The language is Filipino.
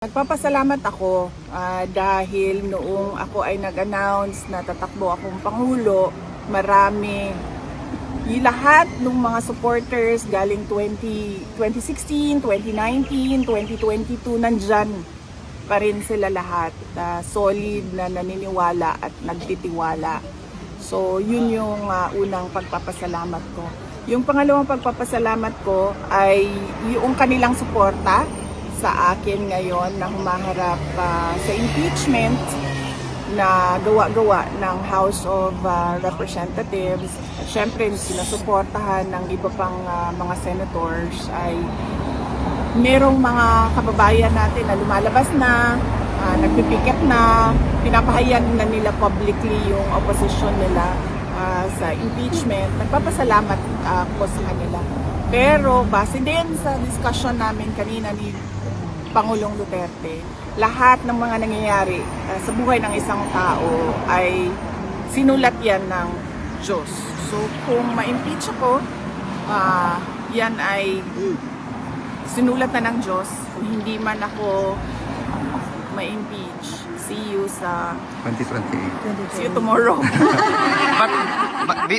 Nagpapasalamat ako dahil noong ako ay nag-announce na tatakbo akong Pangulo, lahat ng mga supporters galing 2016, 2019, 2022, nandyan pa rin sila lahat. Solid na naniniwala at nagtitiwala. So yun yung unang pagpapasalamat ko. Yung pangalawang pagpapasalamat ko ay yung kanilang suporta sa akin ngayon na humaharap sa impeachment na gawa-gawa ng House of Representatives. At syempre, sinusuportahan ng iba pang mga senators ay merong mga kababayan natin na lumalabas na, nagpipiket na, pinapahayag na nila publicly yung opposition nila sa impeachment. Nagpapasalamat ako sa kanila. Pero base din sa discussion namin kanina ni Pangulong Duterte, lahat ng mga nangyayari sa buhay ng isang tao ay sinulat yan ng Diyos. So kung ma-impeach ako, yan ay sinulat na ng Diyos. Kung hindi man ako ma-impeach, see you sa 2028. see you tomorrow. But